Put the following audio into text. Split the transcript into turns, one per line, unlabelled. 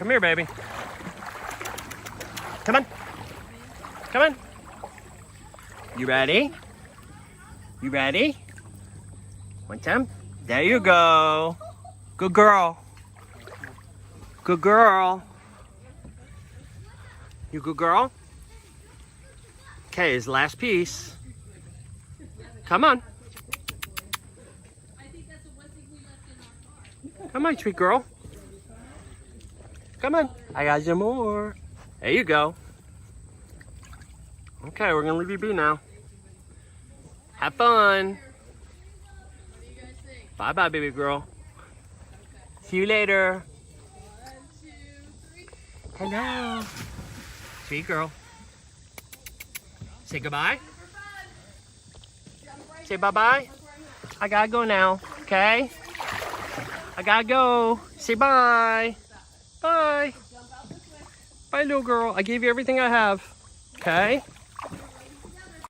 Come here, baby. Come on. Come on. You ready? You ready? One time. There you go. Good girl. Good girl. You good girl? Okay, his last piece. Come on. Come on, sweet girl. Come on. I got some more. There you go. Okay, we're gonna leave you be now. Have fun. Bye-bye, baby girl. See you later.
1, 2, 3.
Hello. Sweet girl. Say goodbye. Say bye-bye. I gotta go now, okay? I gotta go. Say bye. Bye. Bye, little girl. I gave you everything I have, okay?